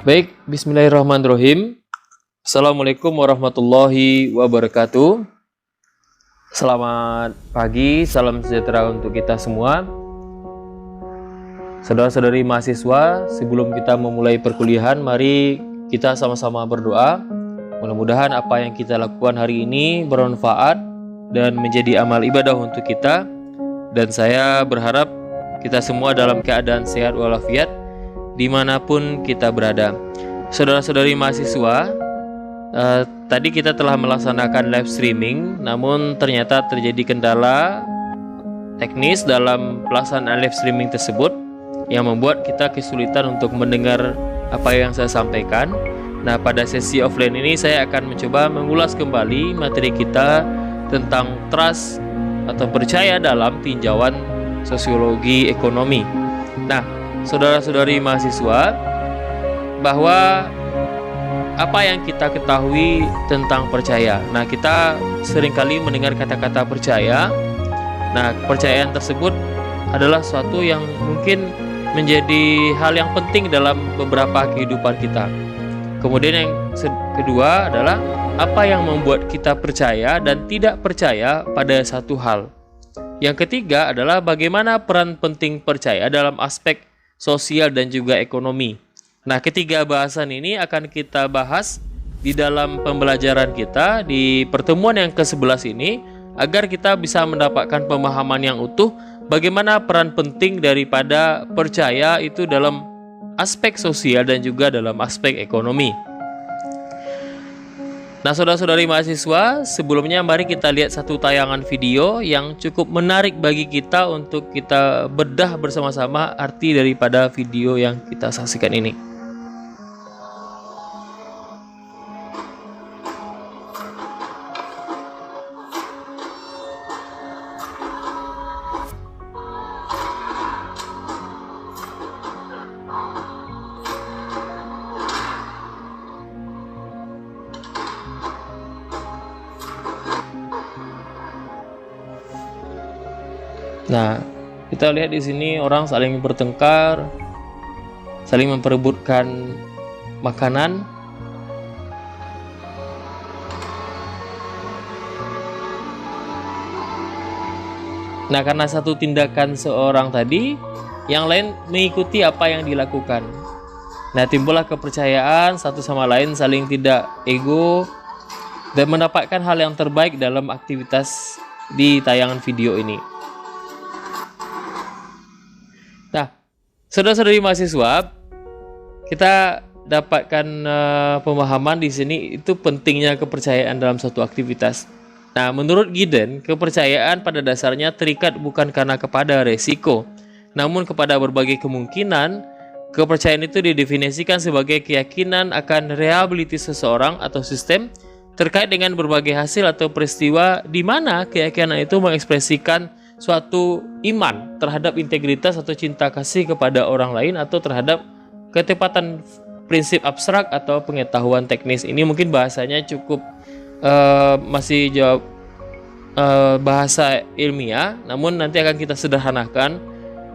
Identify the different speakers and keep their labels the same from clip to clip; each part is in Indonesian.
Speaker 1: Baik, bismillahirrahmanirrahim. Assalamualaikum warahmatullahi wabarakatuh. Selamat pagi, salam sejahtera untuk kita semua. Saudara-saudari mahasiswa, sebelum kita memulai perkuliahan, mari kita sama-sama berdoa. Mudah-mudahan apa yang kita lakukan hari ini bermanfaat dan menjadi amal ibadah untuk kita. Dan saya berharap kita semua dalam keadaan sehat walafiat dimanapun kita berada. Saudara-saudari mahasiswa, tadi kita telah melaksanakan live streaming, namun ternyata terjadi kendala teknis dalam pelaksanaan live streaming tersebut yang membuat kita kesulitan untuk mendengar apa yang saya sampaikan. Nah, pada sesi offline ini saya akan mencoba mengulas kembali materi kita tentang trust atau percaya dalam tinjauan sosiologi ekonomi. Nah, saudara-saudari mahasiswa, bahwa apa yang kita ketahui tentang percaya. Nah, kita seringkali mendengar kata-kata percaya. Nah, kepercayaan tersebut adalah suatu yang mungkin menjadi hal yang penting dalam beberapa kehidupan kita. Kemudian yang kedua adalah apa yang membuat kita percaya dan tidak percaya pada satu hal. Yang ketiga adalah bagaimana peran penting percaya dalam aspek sosial dan juga ekonomi. Nah, ketiga bahasan ini akan kita bahas di dalam pembelajaran kita di pertemuan yang ke-11 ini, agar kita bisa mendapatkan pemahaman yang utuh bagaimana peran penting daripada percaya itu dalam aspek sosial dan juga dalam aspek ekonomi. Nah, saudara-saudari mahasiswa, sebelumnya mari kita lihat satu tayangan video yang cukup menarik bagi kita untuk kita bedah bersama-sama arti daripada video yang kita saksikan ini. Nah, kita lihat di sini orang saling bertengkar, saling memperebutkan makanan. Nah, karena satu tindakan seorang tadi, yang lain mengikuti apa yang dilakukan. Nah, timbullah kepercayaan satu sama lain, saling tidak ego, dan mendapatkan hal yang terbaik dalam aktivitas di tayangan video ini. Nah, saudara-saudari mahasiswa, kita dapatkan pemahaman di sini itu pentingnya kepercayaan dalam suatu aktivitas. Nah, menurut Giddens, kepercayaan pada dasarnya terikat bukan karena kepada resiko, namun kepada berbagai kemungkinan. Kepercayaan itu didefinisikan sebagai keyakinan akan reliability seseorang atau sistem terkait dengan berbagai hasil atau peristiwa di mana keyakinan itu mengekspresikan suatu iman terhadap integritas atau cinta kasih kepada orang lain atau terhadap ketepatan prinsip abstrak atau pengetahuan teknis. Ini mungkin bahasanya cukup masih jawab bahasa ilmiah, namun nanti akan kita sederhanakan.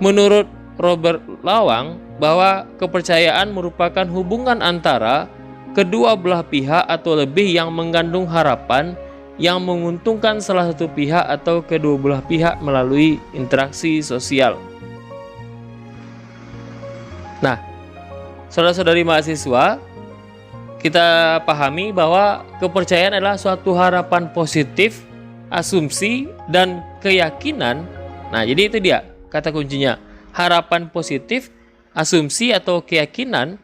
Speaker 1: Menurut Robert Lawang, bahwa kepercayaan merupakan hubungan antara kedua belah pihak atau lebih yang mengandung harapan yang menguntungkan salah satu pihak atau kedua belah pihak melalui interaksi sosial. Nah, saudara-saudari mahasiswa, kita pahami bahwa kepercayaan adalah suatu harapan positif, asumsi, dan keyakinan. Nah, jadi itu dia kata kuncinya, harapan positif, asumsi atau keyakinan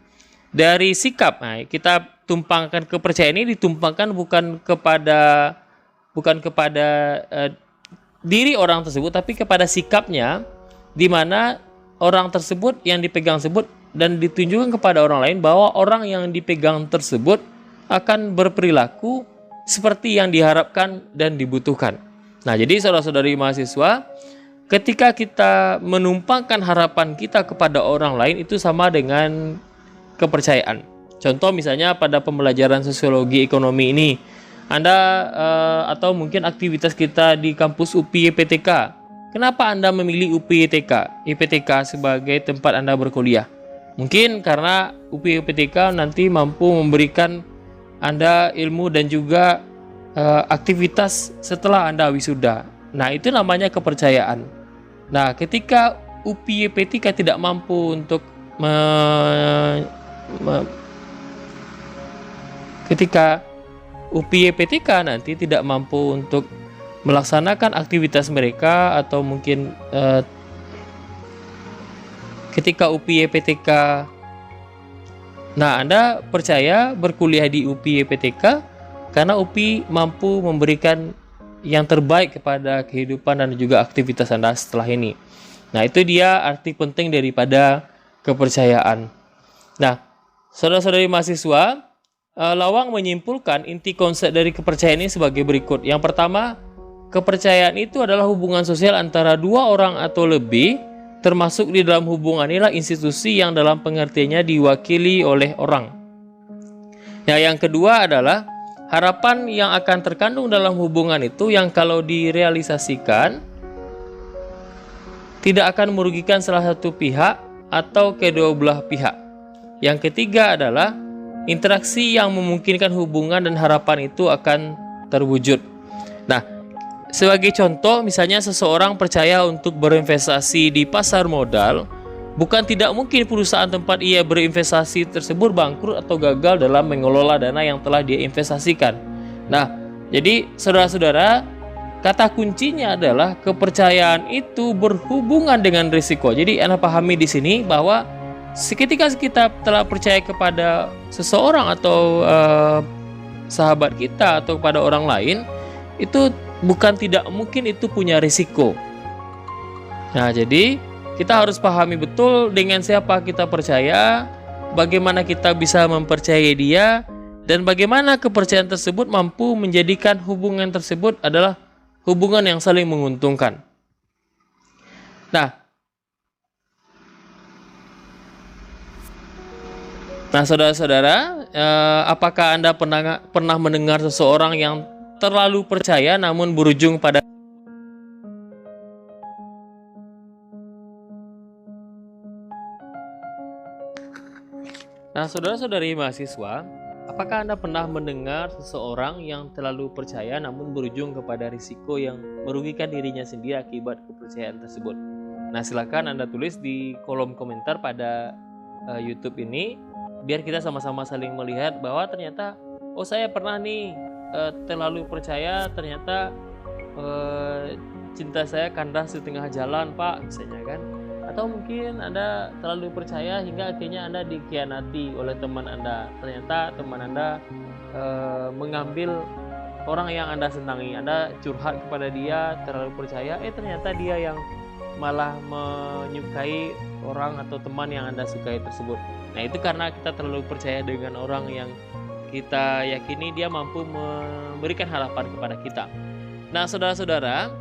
Speaker 1: dari sikap. Nah, kita tumpangkan kepercayaan ini ditumpangkan bukan kepada diri orang tersebut, tapi kepada sikapnya, di mana orang tersebut yang dipegang tersebut dan ditunjukkan kepada orang lain bahwa orang yang dipegang tersebut akan berperilaku seperti yang diharapkan dan dibutuhkan. Nah, jadi saudara-saudari mahasiswa, ketika kita menumpangkan harapan kita kepada orang lain, itu sama dengan kepercayaan. Contoh misalnya pada pembelajaran sosiologi ekonomi ini, Anda atau mungkin aktivitas kita di kampus UPI IPTK. Kenapa Anda memilih UPI IPTK sebagai tempat Anda berkuliah? Mungkin karena UPI UPTK nanti mampu memberikan Anda ilmu dan juga aktivitas setelah Anda wisuda. Nah, itu namanya kepercayaan. Nah, ketika UPI UPTK tidak mampu untuk ketika UPI UPTK nanti tidak mampu untuk melaksanakan aktivitas mereka, atau mungkin ketika UPI UPTK, nah Anda percaya berkuliah di UPI UPTK karena UPI mampu memberikan yang terbaik kepada kehidupan dan juga aktivitas Anda setelah ini. Nah, itu dia arti penting daripada kepercayaan. Nah, saudara-saudari mahasiswa, Lawang menyimpulkan inti konsep dari kepercayaan ini sebagai berikut. Yang pertama, kepercayaan itu adalah hubungan sosial antara dua orang atau lebih, termasuk di dalam hubungan inilah institusi yang dalam pengertiannya diwakili oleh orang. Nah, yang kedua adalah harapan yang akan terkandung dalam hubungan itu yang kalau direalisasikan tidak akan merugikan salah satu pihak atau kedua belah pihak. Yang ketiga adalah interaksi yang memungkinkan hubungan dan harapan itu akan terwujud. Nah, sebagai contoh, misalnya seseorang percaya untuk berinvestasi di pasar modal, bukan tidak mungkin perusahaan tempat ia berinvestasi tersebut bangkrut atau gagal dalam mengelola dana yang telah dia investasikan. Nah, jadi saudara-saudara, kata kuncinya adalah kepercayaan itu berhubungan dengan risiko. Jadi Anda pahami di sini bahwa ketika kita telah percaya kepada seseorang atau sahabat kita atau kepada orang lain, itu bukan tidak mungkin itu punya risiko. Nah, jadi kita harus pahami betul dengan siapa kita percaya, bagaimana kita bisa mempercayai dia, dan bagaimana kepercayaan tersebut mampu menjadikan hubungan tersebut adalah hubungan yang saling menguntungkan. Nah, saudara-saudara, apakah Anda pernah mendengar seseorang yang terlalu percaya namun berujung pada Nah, saudara-saudari mahasiswa, apakah Anda pernah mendengar seseorang yang terlalu percaya namun berujung kepada risiko yang merugikan dirinya sendiri akibat kepercayaan tersebut? Nah, silakan Anda tulis di kolom komentar pada YouTube ini, biar kita sama-sama saling melihat bahwa ternyata, oh saya pernah nih terlalu percaya, ternyata cinta saya kandas di tengah jalan, Pak, misalnya kan. Atau mungkin Anda terlalu percaya hingga akhirnya Anda dikhianati oleh teman Anda. Ternyata teman Anda mengambil orang yang Anda senangi. Anda curhat kepada dia, terlalu percaya, ternyata dia yang malah menyukai orang atau teman yang Anda sukai tersebut. Nah, itu karena kita terlalu percaya dengan orang yang kita yakini dia mampu memberikan harapan kepada kita. Nah, saudara-saudara,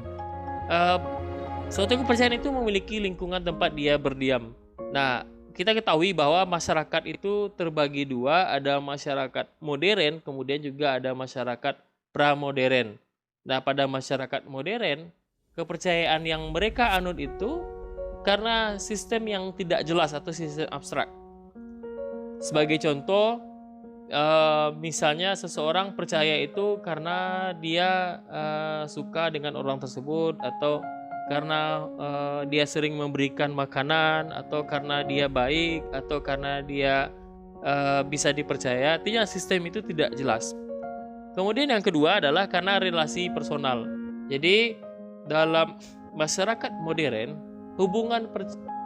Speaker 1: suatu kepercayaan itu memiliki lingkungan tempat dia berdiam. Nah, kita ketahui bahwa masyarakat itu terbagi dua, ada masyarakat modern, kemudian juga ada masyarakat pramodern. Nah, pada masyarakat modern, kepercayaan yang mereka anut itu karena sistem yang tidak jelas atau sistem abstrak. Sebagai contoh, misalnya seseorang percaya itu karena dia suka dengan orang tersebut, atau karena dia sering memberikan makanan, atau karena dia baik, atau karena dia bisa dipercaya. Artinya sistem itu tidak jelas. Kemudian yang kedua adalah karena relasi personal. Jadi dalam masyarakat modern, hubungan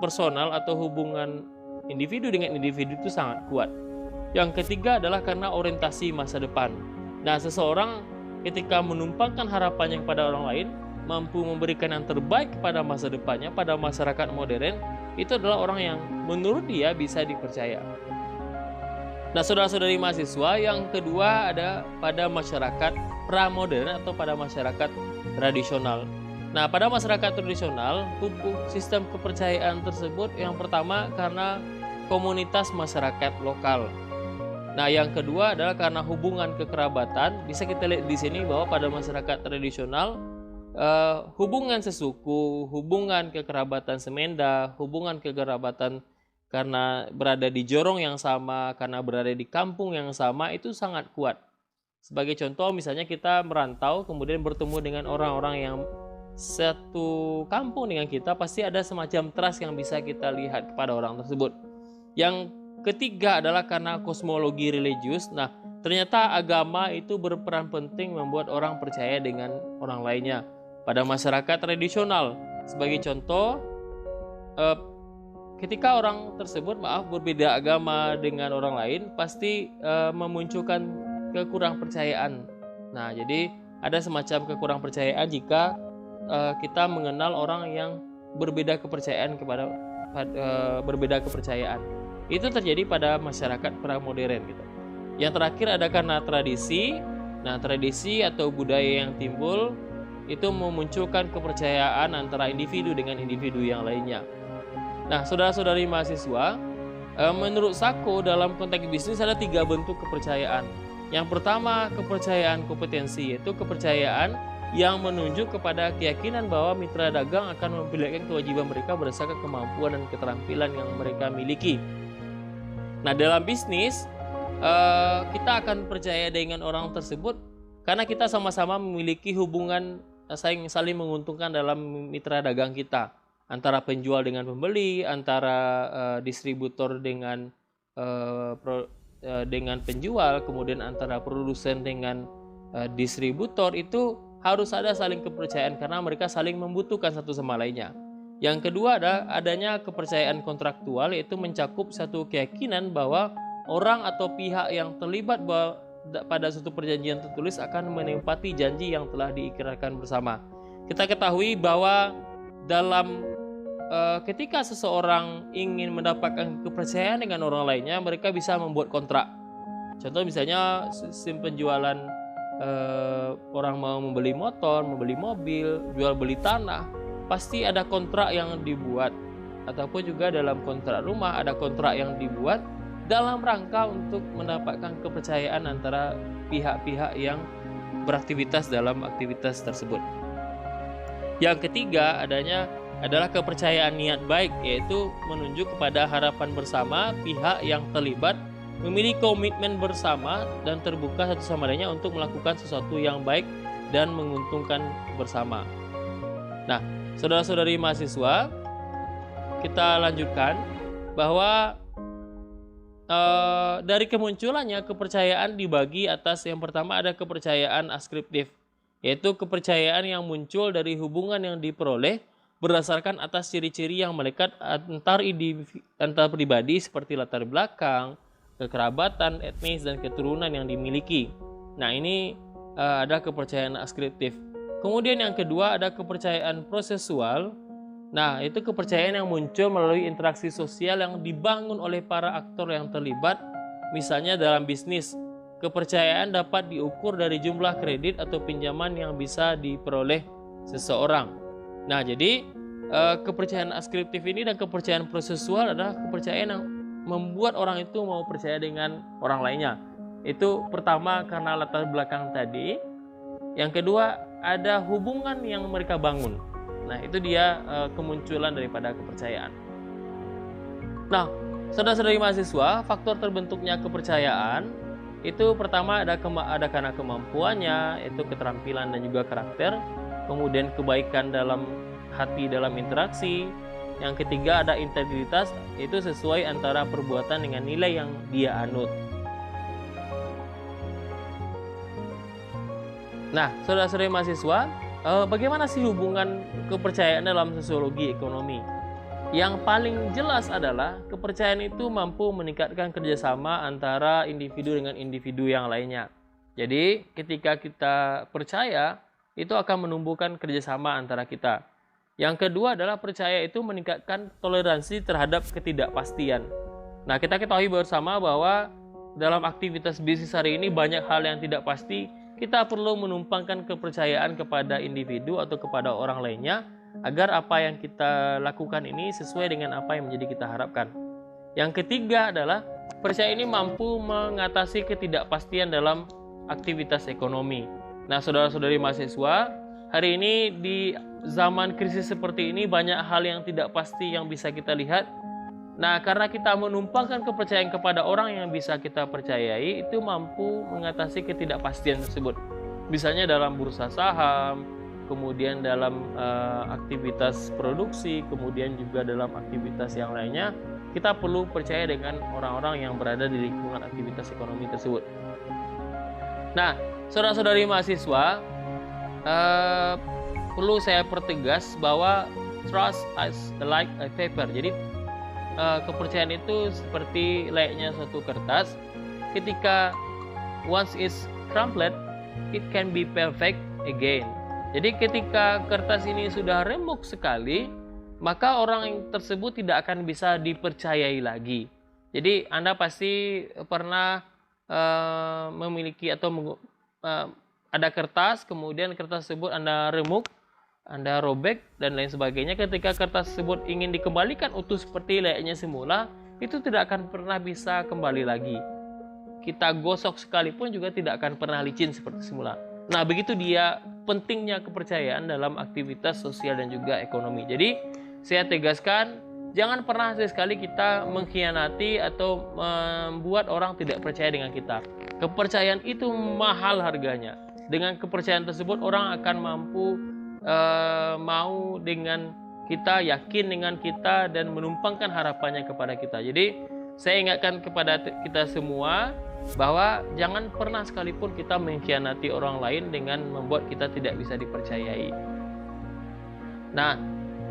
Speaker 1: personal atau hubungan individu dengan individu itu sangat kuat. Yang ketiga adalah karena orientasi masa depan. Nah, seseorang ketika menumpangkan harapannya kepada orang lain, mampu memberikan yang terbaik kepada masa depannya. Pada masyarakat modern, itu adalah orang yang menurut dia bisa dipercaya. Nah, saudara-saudari mahasiswa, yang kedua ada pada masyarakat pramodern atau pada masyarakat tradisional. Nah, pada masyarakat tradisional, sistem kepercayaan tersebut yang pertama karena komunitas masyarakat lokal. Nah, yang kedua adalah karena hubungan kekerabatan. Bisa kita lihat di sini bahwa pada masyarakat tradisional, hubungan sesuku, hubungan kekerabatan semenda, hubungan kekerabatan karena berada di jorong yang sama, karena berada di kampung yang sama, itu sangat kuat. Sebagai contoh, misalnya kita merantau kemudian bertemu dengan orang-orang yang satu kampung dengan kita, pasti ada semacam trust yang bisa kita lihat kepada orang tersebut. Yang ketiga adalah karena kosmologi religius. Nah, ternyata agama itu berperan penting membuat orang percaya dengan orang lainnya. Pada masyarakat tradisional, sebagai contoh, ketika orang tersebut berbeda agama dengan orang lain, pasti memunculkan kekurang percayaan. Nah, jadi ada semacam kekurang percayaan jika kita mengenal orang yang berbeda kepercayaan berbeda kepercayaan. Itu terjadi pada masyarakat pra-modern gitu. Yang terakhir ada karena tradisi. Nah, tradisi atau budaya yang timbul itu memunculkan kepercayaan antara individu dengan individu yang lainnya. Nah, saudara-saudari mahasiswa, menurut Sako dalam konteks bisnis ada 3 bentuk kepercayaan. Yang pertama, kepercayaan kompetensi, yaitu kepercayaan yang menunjuk kepada keyakinan bahwa mitra dagang akan memperlihatkan kewajiban mereka berdasarkan kemampuan dan keterampilan yang mereka miliki. Nah, dalam bisnis, kita akan percaya dengan orang tersebut karena kita sama-sama memiliki hubungan saling menguntungkan dalam mitra dagang kita. Antara penjual dengan pembeli, antara distributor dengan penjual, kemudian antara produsen dengan distributor, itu harus ada saling kepercayaan karena mereka saling membutuhkan satu sama lainnya. Yang kedua ada adanya kepercayaan kontraktual, yaitu mencakup satu keyakinan bahwa orang atau pihak yang terlibat pada suatu perjanjian tertulis akan menepati janji yang telah diikrarkan bersama. Kita ketahui bahwa dalam ketika seseorang ingin mendapatkan kepercayaan dengan orang lainnya, mereka bisa membuat kontrak. Contoh misalnya penjualan, orang mau membeli motor, membeli mobil, jual beli tanah, pasti ada kontrak yang dibuat. Ataupun juga dalam kontrak rumah ada kontrak yang dibuat dalam rangka untuk mendapatkan kepercayaan antara pihak-pihak yang beraktivitas dalam aktivitas tersebut. Yang ketiga adalah kepercayaan niat baik, yaitu menunjuk kepada harapan bersama pihak yang terlibat memiliki komitmen bersama dan terbuka satu sama lainnya untuk melakukan sesuatu yang baik dan menguntungkan bersama. Nah, saudara-saudari mahasiswa, kita lanjutkan bahwa dari kemunculannya kepercayaan dibagi atas yang pertama ada kepercayaan askriptif, yaitu kepercayaan yang muncul dari hubungan yang diperoleh berdasarkan atas ciri-ciri yang melekat antar pribadi seperti latar belakang, kekerabatan, etnis, dan keturunan yang dimiliki. Nah, ini ada kepercayaan askriptif. Kemudian yang kedua ada kepercayaan prosesual. Nah, itu kepercayaan yang muncul melalui interaksi sosial yang dibangun oleh para aktor yang terlibat. Misalnya dalam bisnis, kepercayaan dapat diukur dari jumlah kredit atau pinjaman yang bisa diperoleh seseorang. Nah, jadi kepercayaan askriptif ini dan kepercayaan prosesual adalah kepercayaan yang membuat orang itu mau percaya dengan orang lainnya. Itu pertama karena latar belakang tadi. Yang kedua ada hubungan yang mereka bangun. Nah, itu dia kemunculan daripada kepercayaan. Nah, saudara-saudari mahasiswa, faktor terbentuknya kepercayaan itu pertama ada karena kemampuannya, itu keterampilan dan juga karakter. Kemudian kebaikan dalam hati dalam interaksi. Yang ketiga ada integritas, itu sesuai antara perbuatan dengan nilai yang dia anut. Nah, saudara-saudari mahasiswa, bagaimana sih hubungan kepercayaan dalam sosiologi ekonomi? Yang paling jelas adalah kepercayaan itu mampu meningkatkan kerjasama antara individu dengan individu yang lainnya. Jadi ketika kita percaya, itu akan menumbuhkan kerjasama antara kita. Yang kedua adalah percaya itu meningkatkan toleransi terhadap ketidakpastian. Nah, kita ketahui bersama bahwa dalam aktivitas bisnis hari ini banyak hal yang tidak pasti. Kita perlu menumpangkan kepercayaan kepada individu atau kepada orang lainnya agar apa yang kita lakukan ini sesuai dengan apa yang menjadi kita harapkan. Yang ketiga adalah percaya ini mampu mengatasi ketidakpastian dalam aktivitas ekonomi. Nah, saudara-saudari mahasiswa, hari ini di zaman krisis seperti ini banyak hal yang tidak pasti yang bisa kita lihat. Nah, karena kita menumpangkan kepercayaan kepada orang yang bisa kita percayai, itu mampu mengatasi ketidakpastian tersebut. Misalnya dalam bursa saham, kemudian dalam aktivitas produksi, kemudian juga dalam aktivitas yang lainnya, kita perlu percaya dengan orang-orang yang berada di lingkungan aktivitas ekonomi tersebut. Nah, saudara-saudari mahasiswa, perlu saya pertegas bahwa trust is like a paper. Jadi kepercayaan itu seperti layaknya suatu kertas. Ketika once it's crumpled, it can be perfect again. Jadi ketika kertas ini sudah remuk sekali, maka orang tersebut tidak akan bisa dipercayai lagi. Jadi Anda pasti pernah memiliki atau ada kertas, kemudian kertas tersebut Anda remuk, Anda robek, dan lain sebagainya. Ketika kertas tersebut ingin dikembalikan utuh seperti layaknya semula, itu tidak akan pernah bisa kembali lagi. Kita gosok sekalipun juga tidak akan pernah licin seperti semula. Nah, begitu dia pentingnya kepercayaan dalam aktivitas sosial dan juga ekonomi. Jadi, saya tegaskan, jangan pernah sekali kita mengkhianati atau membuat orang tidak percaya dengan kita. Kepercayaan itu mahal harganya. Dengan kepercayaan tersebut, orang akan mampu mau dengan kita, yakin dengan kita, dan menumpangkan harapannya kepada kita. Jadi, saya ingatkan kepada kita semua bahwa jangan pernah sekalipun kita mengkhianati orang lain dengan membuat kita tidak bisa dipercayai. Nah,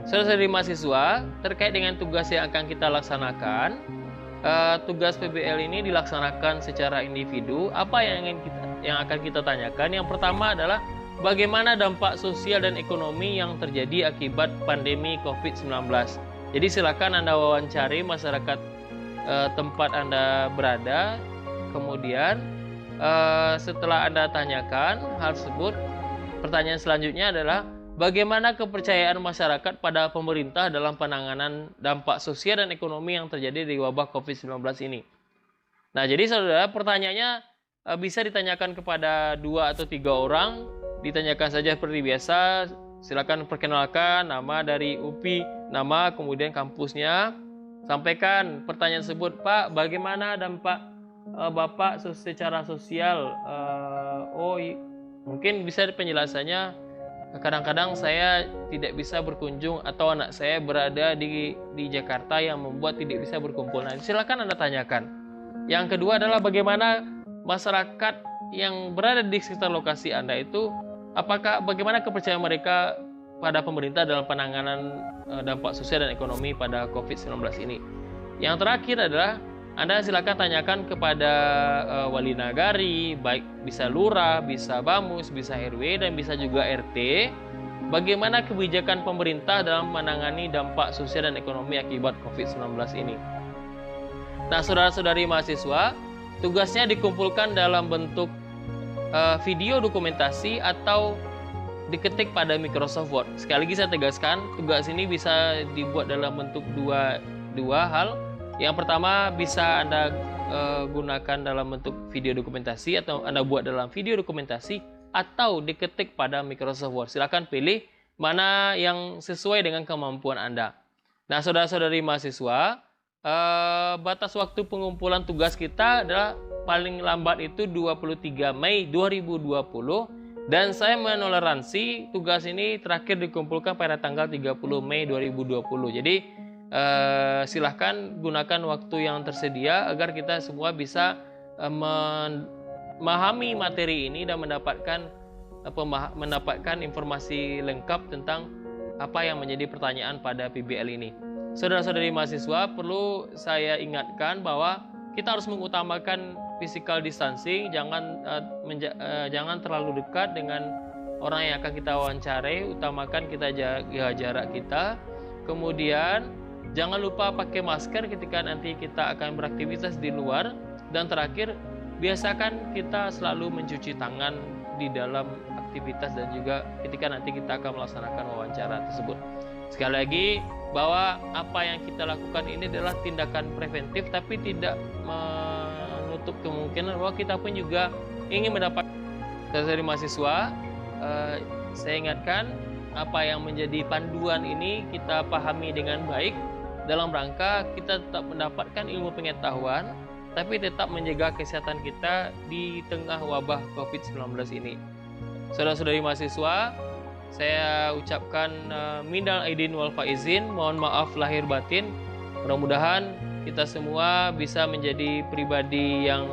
Speaker 1: saudara-saudari mahasiswa, terkait dengan tugas yang akan kita laksanakan, tugas PBL ini dilaksanakan secara individu. Apa yang akan kita tanyakan? Yang pertama adalah bagaimana dampak sosial dan ekonomi yang terjadi akibat pandemi COVID-19. Jadi silakan Anda wawancari masyarakat tempat Anda berada. Kemudian setelah Anda tanyakan hal tersebut, pertanyaan selanjutnya adalah bagaimana kepercayaan masyarakat pada pemerintah dalam penanganan dampak sosial dan ekonomi yang terjadi di wabah COVID-19 ini. Nah, jadi saudara, pertanyaannya bisa ditanyakan kepada 2 atau 3 orang. Ditanyakan saja seperti biasa. Silakan perkenalkan nama dari UPI, nama, kemudian kampusnya. Sampaikan pertanyaan tersebut, Pak, bagaimana dampak Bapak secara sosial? Mungkin bisa penjelasannya. Kadang-kadang saya tidak bisa berkunjung atau anak saya berada di Jakarta yang membuat tidak bisa berkumpul. Nah, silakan Anda tanyakan. Yang kedua adalah bagaimana masyarakat yang berada di sekitar lokasi Anda itu, bagaimana kepercayaan mereka pada pemerintah dalam penanganan dampak sosial dan ekonomi pada COVID-19 ini. Yang terakhir adalah Anda silakan tanyakan kepada wali nagari, baik bisa lurah, bisa bamus, bisa RW, dan bisa juga RT, bagaimana kebijakan pemerintah dalam menangani dampak sosial dan ekonomi akibat COVID-19 ini. Nah, saudara-saudari mahasiswa, tugasnya dikumpulkan dalam bentuk video dokumentasi atau diketik pada Microsoft Word. Sekali lagi saya tegaskan, tugas ini bisa dibuat dalam bentuk dua hal. Yang pertama, bisa Anda gunakan dalam bentuk video dokumentasi, atau Anda buat dalam video dokumentasi, atau diketik pada Microsoft Word. Silakan pilih mana yang sesuai dengan kemampuan Anda. Nah, saudara-saudari mahasiswa, batas waktu pengumpulan tugas kita adalah paling lambat itu 23 Mei 2020, dan saya menoleransi tugas ini terakhir dikumpulkan pada tanggal 30 Mei 2020. Jadi silahkan gunakan waktu yang tersedia agar kita semua bisa memahami materi ini dan mendapatkan informasi lengkap tentang apa yang menjadi pertanyaan pada PBL ini. Saudara-saudari mahasiswa, perlu saya ingatkan bahwa kita harus mengutamakan physical distancing, jangan terlalu dekat dengan orang yang akan kita wawancarai, utamakan kita jaga jarak kita. Kemudian jangan lupa pakai masker ketika nanti kita akan beraktivitas di luar. Dan terakhir, biasakan kita selalu mencuci tangan di dalam aktivitas dan juga ketika nanti kita akan melaksanakan wawancara tersebut. Sekali lagi, bahwa apa yang kita lakukan ini adalah tindakan preventif, tapi tidak menutup kemungkinan bahwa kita pun juga ingin mendapat. Dari mahasiswa, saya ingatkan apa yang menjadi panduan ini kita pahami dengan baik, dalam rangka kita tetap mendapatkan ilmu pengetahuan, tapi tetap menjaga kesehatan kita di tengah wabah COVID-19 ini. Saudara-saudari mahasiswa, saya ucapkan minal aidin wal faizin, mohon maaf lahir batin. Mudah-mudahan kita semua bisa menjadi pribadi yang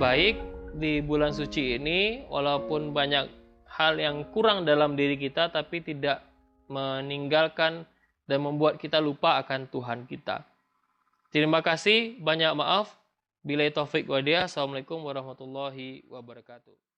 Speaker 1: baik di bulan suci ini, walaupun banyak hal yang kurang dalam diri kita, tapi tidak meninggalkan dan membuat kita lupa akan Tuhan kita. Terima kasih, banyak maaf. Billahi taufik wa hidayah. Assalamualaikum warahmatullahi wabarakatuh.